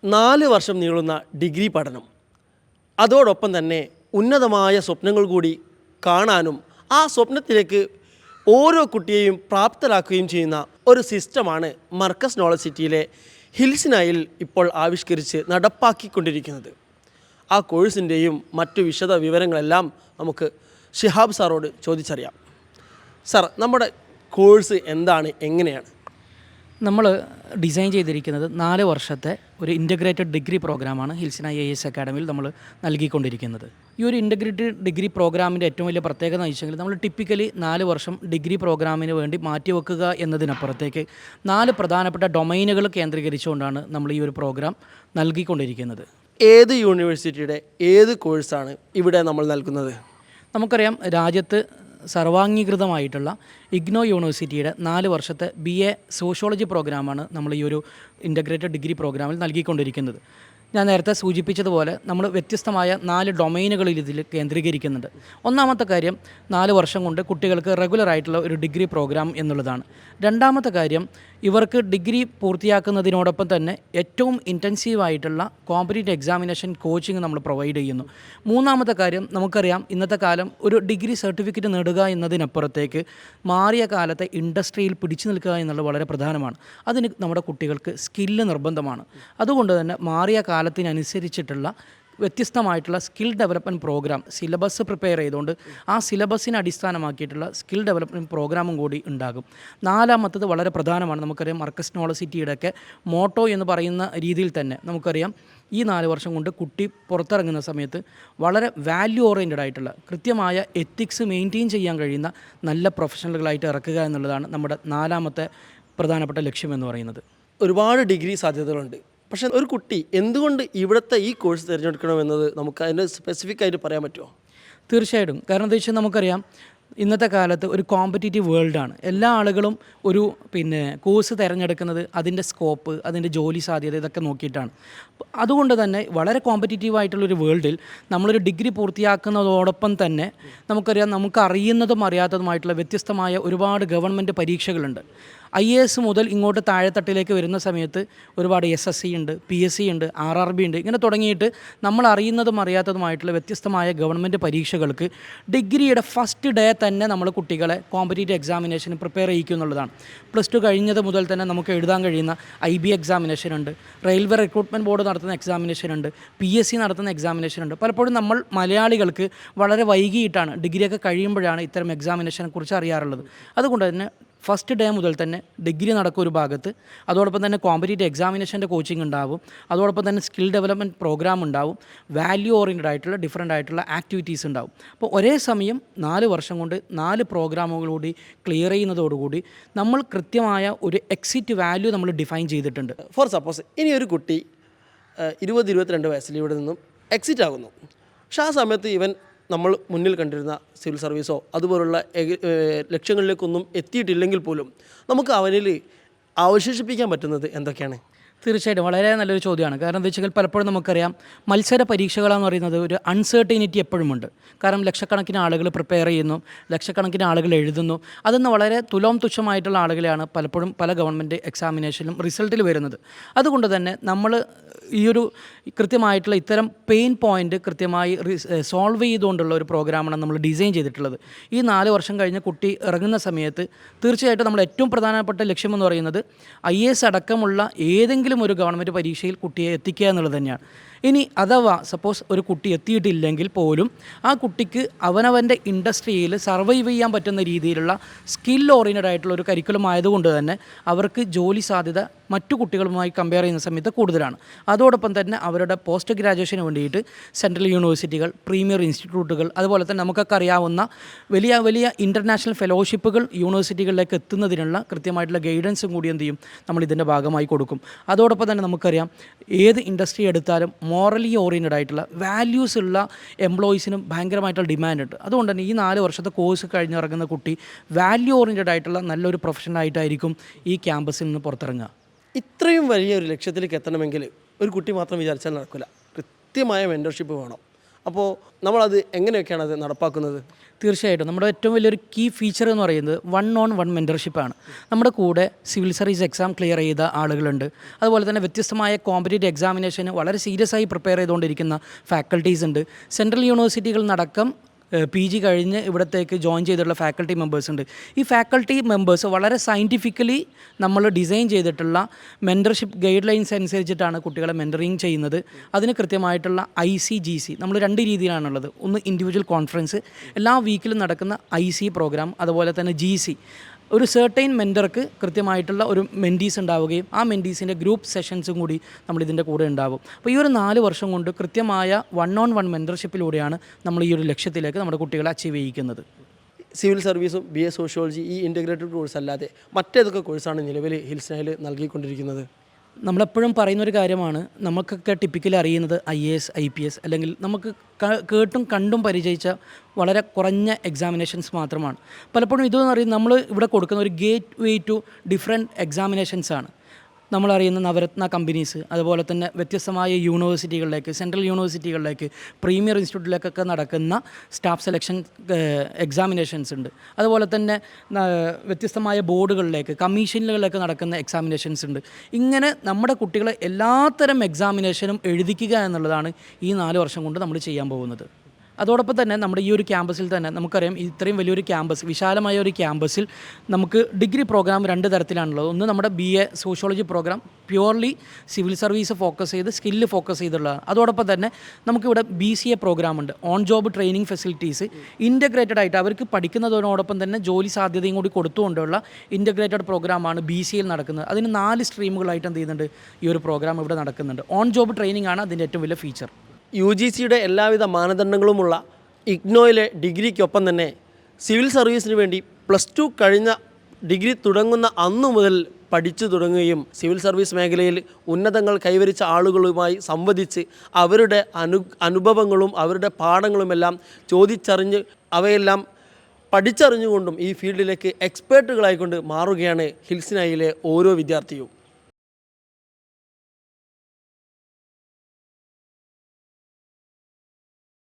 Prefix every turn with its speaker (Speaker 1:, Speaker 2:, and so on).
Speaker 1: 4 വർഷം നീളുന്ന ഡിഗ്രി പഠനം, അതോടൊപ്പം തന്നെ ഉന്നതമായ സ്വപ്നങ്ങൾ കൂടി കാണാനും ആ സ്വപ്നത്തിലേക്ക് ഓരോ കുട്ടിയെയും പ്രാപ്തരാക്കുകയും ചെയ്യുന്ന ഒരു സിസ്റ്റമാണ് മർക്കസ് നോളജ് സിറ്റിയിലെ ഹിൽസിനായിൽ ഇപ്പോൾ ആവിഷ്കരിച്ച് നടപ്പാക്കിക്കൊണ്ടിരിക്കുന്നത്. ആ കോഴ്സിൻ്റെയും മറ്റു വിശദ വിവരങ്ങളെല്ലാം നമുക്ക് ഷിഹാബ് സാറോട് ചോദിച്ചറിയാം. സാർ, നമ്മുടെ കോഴ്സ് എന്താണ്, എങ്ങനെയാണ്?
Speaker 2: നമ്മൾ ഡിസൈൻ ചെയ്തിരിക്കുന്നത് 4 വർഷത്തെ ഒരു ഇൻ്റഗ്രേറ്റഡ് ഡിഗ്രി പ്രോഗ്രാമാണ് ഹിൽസിന IAS അക്കാഡമിയിൽ നമ്മൾ നൽകിക്കൊണ്ടിരിക്കുന്നത്. ഈ ഒരു ഇൻ്റഗ്രേറ്റഡ് ഡിഗ്രി പ്രോഗ്രാമിൻ്റെ ഏറ്റവും വലിയ പ്രത്യേകത എന്ന് വെച്ചെങ്കിൽ നമ്മൾ ടിപ്പിക്കലി 4 വർഷം ഡിഗ്രി പ്രോഗ്രാമിന് വേണ്ടി മാറ്റിവെക്കുക എന്നതിനപ്പുറത്തേക്ക് 4 പ്രധാനപ്പെട്ട ഡൊമൈനുകൾ കേന്ദ്രീകരിച്ചുകൊണ്ടാണ് നമ്മൾ ഈ ഒരു പ്രോഗ്രാം നൽകിക്കൊണ്ടിരിക്കുന്നത്.
Speaker 1: ഏത് യൂണിവേഴ്സിറ്റിയുടെ ഏത് കോഴ്സാണ് ഇവിടെ നമ്മൾ നൽകുന്നത്?
Speaker 2: നമുക്കറിയാം, രാജ്യത്ത് സർവാംഗീകൃതമായിട്ടുള്ള ഇഗ്നോ യൂണിവേഴ്സിറ്റിയുടെ 4 വർഷത്തെ BA സോഷ്യോളജി പ്രോഗ്രാമാണ് നമ്മൾ ഈ ഒരു ഇൻ്റഗ്രേറ്റഡ് ഡിഗ്രി പ്രോഗ്രാമിൽ നൽകിക്കൊണ്ടിരിക്കുന്നത്. ഞാൻ നേരത്തെ സൂചിപ്പിച്ചതുപോലെ നമ്മൾ വ്യത്യസ്തമായ 4 ഡൊമൈനുകളിൽ ഇതിൽ കേന്ദ്രീകരിക്കുന്നുണ്ട്. ഒന്നാമത്തെ കാര്യം, 4 വർഷം കൊണ്ട് കുട്ടികൾക്ക് റെഗുലറായിട്ടുള്ള ഒരു ഡിഗ്രി പ്രോഗ്രാം എന്നുള്ളതാണ്. രണ്ടാമത്തെ കാര്യം, ഇവർക്ക് ഡിഗ്രി പൂർത്തിയാക്കുന്നതിനോടൊപ്പം തന്നെ ഏറ്റവും ഇൻറ്റൻസീവായിട്ടുള്ള കോമ്പറ്റീറ്റീവ് എക്സാമിനേഷൻ കോച്ചിങ് നമ്മൾ പ്രൊവൈഡ് ചെയ്യുന്നു. മൂന്നാമത്തെ കാര്യം, നമുക്കറിയാം ഇന്നത്തെ കാലം ഒരു ഡിഗ്രി സർട്ടിഫിക്കറ്റ് നേടുക എന്നതിനപ്പുറത്തേക്ക് മാറിയ കാലത്തെ ഇൻഡസ്ട്രിയിൽ പിടിച്ചു നിൽക്കുക എന്നുള്ളത് വളരെ പ്രധാനമാണ്. അതിന് നമ്മുടെ കുട്ടികൾക്ക് സ്കില്ല് നിർബന്ധമാണ്. അതുകൊണ്ട് തന്നെ മാറിയ കാലത്തിനനുസരിച്ചിട്ടുള്ള വ്യത്യസ്തമായിട്ടുള്ള skill development programme syllabus prepare ചെയ്തുകൊണ്ട് ആ സിലബസിനെ അടിസ്ഥാനമാക്കിയിട്ടുള്ള സ്കിൽ ഡെവലപ്മെൻറ്റ് പ്രോഗ്രാമും കൂടി ഉണ്ടാകും. നാലാമത്തത് വളരെ പ്രധാനമാണ്. നമുക്കറിയാം മർക്കസ് നോളജ് സിറ്റിയുടെയൊക്കെ മോട്ടോ എന്ന് പറയുന്ന രീതിയിൽ തന്നെ നമുക്കറിയാം ഈ 4 വർഷം കൊണ്ട് കുട്ടി പുറത്തിറങ്ങുന്ന സമയത്ത് വളരെ വാല്യൂ ഓറിയൻറ്റഡ് ആയിട്ടുള്ള കൃത്യമായ എത്തിക്സ് മെയിൻറ്റെയിൻ ചെയ്യാൻ കഴിയുന്ന നല്ല പ്രൊഫഷണലുകളായിട്ട് ഇറക്കുക എന്നുള്ളതാണ് നമ്മുടെ 4ാമത്തെ പ്രധാനപ്പെട്ട ലക്ഷ്യം എന്ന് പറയുന്നത്.
Speaker 1: ഒരുപാട് ഡിഗ്രി സാധ്യതകളുണ്ട്. പക്ഷേ ഒരു കുട്ടി എന്തുകൊണ്ട് ഇവിടുത്തെ ഈ കോഴ്സ് തിരഞ്ഞെടുക്കണമെന്നത് നമുക്ക് അതിന് സ്പെസിഫിക് ആയിട്ട് പറയാൻ പറ്റുമോ?
Speaker 2: തീർച്ചയായിട്ടും. കാരണം എന്താ വെച്ചാൽ നമുക്കറിയാം ഇന്നത്തെ കാലത്ത് ഒരു കോമ്പറ്റീറ്റീവ് വേൾഡാണ്. എല്ലാ ആളുകളും ഒരു കോഴ്സ് തിരഞ്ഞെടുക്കുന്നത് അതിൻ്റെ സ്കോപ്പ്, അതിൻ്റെ ജോലി സാധ്യത ഇതൊക്കെ നോക്കിയിട്ടാണ്. അതുകൊണ്ട് തന്നെ വളരെ കോമ്പറ്റീറ്റീവായിട്ടുള്ളൊരു വേൾഡിൽ നമ്മളൊരു ഡിഗ്രി പൂർത്തിയാക്കുന്നതോടൊപ്പം തന്നെ നമുക്കറിയാം നമുക്ക് അറിയുന്നതും അറിയാത്തതുമായിട്ടുള്ള വ്യത്യസ്തമായ ഒരുപാട് ഗവൺമെൻറ് പരീക്ഷകളുണ്ട്. IAS മുതൽ ഇങ്ങോട്ട് താഴെത്തട്ടിലേക്ക് വരുന്ന സമയത്ത് ഒരുപാട് SSC ഉണ്ട്, PSC ഉണ്ട്, RRB ഉണ്ട്. ഇങ്ങനെ തുടങ്ങിയിട്ട് നമ്മൾ അറിയുന്നതും അറിയാത്തതുമായിട്ടുള്ള വ്യത്യസ്തമായ ഗവൺമെൻറ് പരീക്ഷകൾക്ക് ഡിഗ്രിയുടെ ഫസ്റ്റ് ഡേ തന്നെ നമ്മൾ കുട്ടികളെ കോമ്പറ്റീറ്റീവ് എക്സാമിനേഷന് പ്രിപ്പയർ ചെയ്യിക്കും എന്നുള്ളതാണ്. +2 കഴിഞ്ഞത് മുതൽ തന്നെ നമുക്ക് എഴുതാൻ കഴിയുന്ന IB എക്സാമിനേഷൻ ഉണ്ട്, റെയിൽവേ റിക്രൂട്ട്മെൻറ്റ് ബോർഡ് നടത്തുന്ന എക്സാമിനേഷൻ ഉണ്ട്, PSC നടത്തുന്ന എക്സാമിനേഷൻ ഉണ്ട്. പലപ്പോഴും നമ്മൾ മലയാളികൾക്ക് വളരെ വൈകിയിട്ടാണ് ഡിഗ്രിയൊക്കെ കഴിയുമ്പോഴാണ് ഇത്തരം എക്സാമിനേഷനെ കുറിച്ച് അറിയാറുള്ളത്. അതുകൊണ്ട് തന്നെ ഫസ്റ്റ് ഡേ മുതൽ തന്നെ ഡിഗ്രി നടക്കും ഒരു ഭാഗത്ത്, അതോടൊപ്പം തന്നെ കോമ്പറ്റീറ്റീവ് എക്സാമിനേഷൻ്റെ കോച്ചിങ് ഉണ്ടാവും, അതോടൊപ്പം തന്നെ സ്കിൽ ഡെവലപ്മെൻറ്റ് പ്രോഗ്രാം ഉണ്ടാവും, വാല്യൂ ഓറിയൻറ്റഡ് ആയിട്ടുള്ള ഡിഫറൻ്റ് ആയിട്ടുള്ള ആക്ടിവിറ്റീസ് ഉണ്ടാവും. അപ്പോൾ ഒരേ സമയം 4 വർഷം കൊണ്ട് 4 പ്രോഗ്രാമുകളൂടി ക്ലിയർ ചെയ്യുന്നതോടുകൂടി നമ്മൾ കൃത്യമായ ഒരു എക്സിറ്റ് വാല്യൂ നമ്മൾ ഡിഫൈൻ ചെയ്തിട്ടുണ്ട്.
Speaker 1: ഫോർ സപ്പോസ് ഇനി ഒരു കുട്ടി 20-22 വയസ്സിൽ ഇവിടെ നിന്നും എക്സിറ്റ് ആകുന്നു. പക്ഷേ ആ സമയത്ത് ഇവൻ നമ്മൾ മുന്നിൽ കണ്ടിരുന്ന സിവിൽ സർവീസോ അതുപോലുള്ള ലക്ഷ്യങ്ങളിലേക്കൊന്നും എത്തിയിട്ടില്ലെങ്കിൽ പോലും നമുക്ക് അവനിൽ അവശേഷിപ്പിക്കാൻ പറ്റുന്നത് എന്തൊക്കെയാണ്?
Speaker 2: തീർച്ചയായിട്ടും വളരെ നല്ലൊരു ചോദ്യമാണ്. കാരണം എന്താ വെച്ചാൽ പലപ്പോഴും നമുക്കറിയാം മത്സര പരീക്ഷകളെന്ന് പറയുന്നത് ഒരു അൺസർട്ടനിറ്റി എപ്പോഴുമുണ്ട്. കാരണം ലക്ഷക്കണക്കിന് ആളുകൾ പ്രിപ്പയർ ചെയ്യുന്നു, ലക്ഷക്കണക്കിന് ആളുകൾ എഴുതുന്നു. അതിന്ന് വളരെ തുച്ഛമായിട്ടുള്ള ആളുകളെയാണ് പലപ്പോഴും പല ഗവൺമെൻറ് എക്സാമിനേഷനിലും റിസൾട്ടിൽ വരുന്നത്. അതുകൊണ്ട് തന്നെ നമ്മൾ ഈ ഒരു കൃത്യമായിട്ടുള്ള ഇത്തരം പെയിൻ പോയിൻ്റ് കൃത്യമായി സോൾവ് ചെയ്തുകൊണ്ടുള്ള ഒരു പ്രോഗ്രാമാണ് നമ്മൾ ഡിസൈൻ ചെയ്തിട്ടുള്ളത്. ഈ 4 വർഷം കഴിഞ്ഞ് കുട്ടി ഇറങ്ങുന്ന സമയത്ത് തീർച്ചയായിട്ടും നമ്മൾ ഏറ്റവും പ്രധാനപ്പെട്ട ലക്ഷ്യമെന്ന് പറയുന്നത് IAS അടക്കമുള്ള ഏതെങ്കിലും ഒരു ഗവൺമെൻറ് പരീക്ഷയിൽ കുട്ടിയെ എത്തിക്കുക എന്നുള്ളത് തന്നെയാണ്. ഇനി അഥവാ സപ്പോസ് ഒരു കുട്ടി എത്തിയിട്ടില്ലെങ്കിൽ പോലും ആ കുട്ടിക്ക് അവനവൻ്റെ ഇൻഡസ്ട്രിയിൽ സർവൈവ് ചെയ്യാൻ പറ്റുന്ന രീതിയിലുള്ള സ്കിൽ ഓറിയൻറ്റഡ് ആയിട്ടുള്ള ഒരു കരിക്കുലം ആയതുകൊണ്ട് തന്നെ അവർക്ക് ജോലി സാധ്യത മറ്റു കുട്ടികളുമായി കമ്പയർ ചെയ്യുന്ന സമയത്ത് കൂടുതലാണ്. അതോടൊപ്പം തന്നെ അവരുടെ പോസ്റ്റ് ഗ്രാജുവേഷന് വേണ്ടിയിട്ട് സെൻട്രൽ യൂണിവേഴ്സിറ്റികൾ, പ്രീമിയർ ഇൻസ്റ്റിറ്റ്യൂട്ടുകൾ, അതുപോലെ തന്നെ നമുക്കൊക്കെ അറിയാവുന്ന വലിയ വലിയ ഇൻ്റർനാഷണൽ ഫെലോഷിപ്പുകൾ യൂണിവേഴ്സിറ്റികളിലേക്ക് എത്തുന്നതിനുള്ള കൃത്യമായിട്ടുള്ള ഗൈഡൻസും കൂടി എന്ത് ചെയ്യും നമ്മൾ ഇതിൻ്റെ ഭാഗമായി കൊടുക്കും. അതോടൊപ്പം തന്നെ നമുക്കറിയാം ഏത് ഇൻഡസ്ട്രി എടുത്താലും മോറലി ഓറിയൻറ്റഡ് ആയിട്ടുള്ള വാല്യൂസ് ഉള്ള എംപ്ലോയീസിനും ഭയങ്കരമായിട്ടുള്ള ഡിമാൻഡ് ഉണ്ട്. അതുകൊണ്ട് തന്നെ ഈ 4 വർഷത്തെ കോഴ്സ് കഴിഞ്ഞിറങ്ങുന്ന കുട്ടി വാല്യൂ ഓറിയൻറ്റഡ് ആയിട്ടുള്ള നല്ലൊരു പ്രൊഫഷണലായിട്ടായിരിക്കും ഈ ക്യാമ്പസിൽ നിന്ന് പുറത്തിറങ്ങുക.
Speaker 1: ഇത്രയും വലിയൊരു ലക്ഷ്യത്തിലേക്ക് എത്തണമെങ്കിൽ ഒരു കുട്ടി മാത്രം വിചാരിച്ചാൽ നടക്കില്ല. കൃത്യമായ മെൻറ്റർഷിപ്പ് വേണം. അപ്പോൾ നമ്മളത് എങ്ങനെയൊക്കെയാണ് അത് നടപ്പാക്കുന്നത്?
Speaker 2: തീർച്ചയായിട്ടും നമ്മുടെ ഏറ്റവും വലിയൊരു കീ ഫീച്ചർ എന്ന് പറയുന്നത് 1-on-1 മെൻറ്റർഷിപ്പാണ്. നമ്മുടെ കൂടെ സിവിൽ സർവീസ് എക്സാം ക്ലിയർ ചെയ്ത ആളുകളുണ്ട്. അതുപോലെ തന്നെ വ്യത്യസ്തമായ കോമ്പറ്റേറ്റീവ് എക്സാമിനേഷന് വളരെ സീരിയസ് ആയി പ്രിപ്പയർ ചെയ്തുകൊണ്ടിരിക്കുന്ന ഫാക്കൽറ്റീസ് ഉണ്ട്. സെൻട്രൽ യൂണിവേഴ്സിറ്റികളിൽ നടക്കം PG കഴിഞ്ഞ് ഇവിടത്തേക്ക് ജോയിൻ ചെയ്തിട്ടുള്ള ഫാക്കൽറ്റി മെമ്പേഴ്സ് ഉണ്ട്. ഈ ഫാക്കൽറ്റി മെമ്പേഴ്സ് വളരെ സയൻറ്റിഫിക്കലി നമ്മൾ ഡിസൈൻ ചെയ്തിട്ടുള്ള മെൻറ്റർഷിപ്പ് ഗൈഡ് ലൈൻസ് അനുസരിച്ചിട്ടാണ് കുട്ടികളെ മെൻറ്ററിങ് ചെയ്യുന്നത്. അതിന് കൃത്യമായിട്ടുള്ള ICGC നമ്മൾ 2 രീതിയിലാണുള്ളത്. ഒന്ന് ഇൻഡിവിജ്വൽ കോൺഫറൻസ്, എല്ലാ വീക്കിലും നടക്കുന്ന IC പ്രോഗ്രാം, അതുപോലെ തന്നെ GC. ഒരു സെർട്ടൈൻ മെൻറ്റർക്ക് കൃത്യമായിട്ടുള്ള ഒരു മെൻറ്റീസ് ഉണ്ടാവുകയും ആ മെൻറ്റീസിൻ്റെ ഗ്രൂപ്പ് സെഷൻസും കൂടി നമ്മളിതിൻ്റെ കൂടെ ഉണ്ടാവും. അപ്പോൾ ഈ ഒരു 4 വർഷം കൊണ്ട് കൃത്യമായ 1-on-1 മെൻറ്റർഷിപ്പിലൂടെയാണ് നമ്മൾ ഈ ഒരു ലക്ഷ്യത്തിലേക്ക് നമ്മുടെ കുട്ടികളെ അച്ചീവ് ചെയ്യിക്കുന്നത്.
Speaker 1: സിവിൽ സർവീസും BA സോഷ്യോളജി ഈ ഇൻ്റഗ്രേറ്റഡ് കോഴ്സ് അല്ലാതെ മറ്റേതൊക്കെ കോഴ്സാണ് നിലവിൽ ഹിൽസ്നയിൽ നൽകിക്കൊണ്ടിരിക്കുന്നത്?
Speaker 2: നമ്മളെപ്പോഴും പറയുന്നൊരു കാര്യമാണ്, നമുക്കൊക്കെ ടിപ്പിക്കലി അറിയുന്നത് IAS IPS അല്ലെങ്കിൽ നമുക്ക് കേട്ടും കണ്ടും പരിചയിച്ച വളരെ കുറഞ്ഞ എക്സാമിനേഷൻസ് മാത്രമാണ്. പലപ്പോഴും ഇതെന്ന് പറയുന്നത് നമ്മൾ ഇവിടെ കൊടുക്കുന്ന ഒരു gateway to different examinations ആണ്. നമ്മളറിയുന്ന നവരത്ന കമ്പനീസ്, അതുപോലെ തന്നെ വ്യത്യസ്തമായ യൂണിവേഴ്സിറ്റികളിലേക്ക്, സെൻട്രൽ യൂണിവേഴ്സിറ്റികളിലേക്ക്, പ്രീമിയർ ഇൻസ്റ്റിറ്റ്യൂട്ടിലേക്കൊക്കെ നടക്കുന്ന സ്റ്റാഫ് സെലക്ഷൻ എക്സാമിനേഷൻസ് ഉണ്ട്. അതുപോലെ തന്നെ വ്യത്യസ്തമായ ബോർഡുകളിലേക്ക്, കമ്മീഷനുകളിലേക്ക് നടക്കുന്ന എക്സാമിനേഷൻസ് ഉണ്ട്. ഇങ്ങനെ നമ്മുടെ കുട്ടികളെ എല്ലാത്തരം എക്സാമിനേഷനും എഴുതിക്കുക എന്നുള്ളതാണ് ഈ 4 വർഷം കൊണ്ട് നമ്മൾ ചെയ്യാൻ പോകുന്നത്. അതോടൊപ്പം തന്നെ നമ്മുടെ ഈ ഒരു ക്യാമ്പസിൽ തന്നെ നമുക്കറിയാം, ഇത്രയും വലിയൊരു ക്യാമ്പസ്, വിശാലമായ ഒരു ക്യാമ്പസിൽ നമുക്ക് ഡിഗ്രി പ്രോഗ്രാം 2 തരത്തിലാണുള്ളത്. ഒന്ന് നമ്മുടെ BA sociology program purely civil service focus ചെയ്ത് സ്കില്ല് ഫോക്കസ് ചെയ്തുള്ളതാണ്. അതോടൊപ്പം തന്നെ നമുക്കിവിടെ BCA പ്രോഗ്രാമുണ്ട്, on job training facilities. Integrated ആയിട്ട് അവർക്ക് പഠിക്കുന്നതിനോടൊപ്പം തന്നെ ജോലി സാധ്യതയും കൂടി കൊടുത്തുകൊണ്ടുള്ള ഇൻറ്റഗ്രേറ്റഡ് പ്രോഗ്രാമാണ് BCAയിൽ നടക്കുന്നത്. അതിന് 4 സ്ട്രീമുകളായിട്ട് എന്ത് ചെയ്യുന്നുണ്ട്, ഈ ഒരു പ്രോഗ്രാം ഇവിടെ നടക്കുന്നുണ്ട്. ഓൺ ജോബ് ട്രെയിനിങ് ആണ് അതിൻ്റെ ഏറ്റവും വലിയ ഫീച്ചർ.
Speaker 1: UGCയുടെ എല്ലാവിധ മാനദണ്ഡങ്ങളുമുള്ള ഇഗ്നോയിലെ ഡിഗ്രിക്കൊപ്പം തന്നെ സിവിൽ സർവീസിന് വേണ്ടി +2 കഴിഞ്ഞ ഡിഗ്രി തുടങ്ങുന്ന അന്നു മുതൽ പഠിച്ചു തുടങ്ങുകയും സിവിൽ സർവീസ് മേഖലയിൽ ഉന്നതങ്ങൾ കൈവരിച്ച ആളുകളുമായി സംവദിച്ച് അവരുടെ അനുഭവങ്ങളും അവരുടെ പാഠങ്ങളുമെല്ലാം ചോദിച്ചറിഞ്ഞ് അവയെല്ലാം പഠിച്ചറിഞ്ഞുകൊണ്ടും ഈ ഫീൽഡിലേക്ക് എക്സ്പേർട്ടുകളായിക്കൊണ്ട് മാറുകയാണ് ഹിൽസ്നയിലെ ഓരോ വിദ്യാർത്ഥിയും.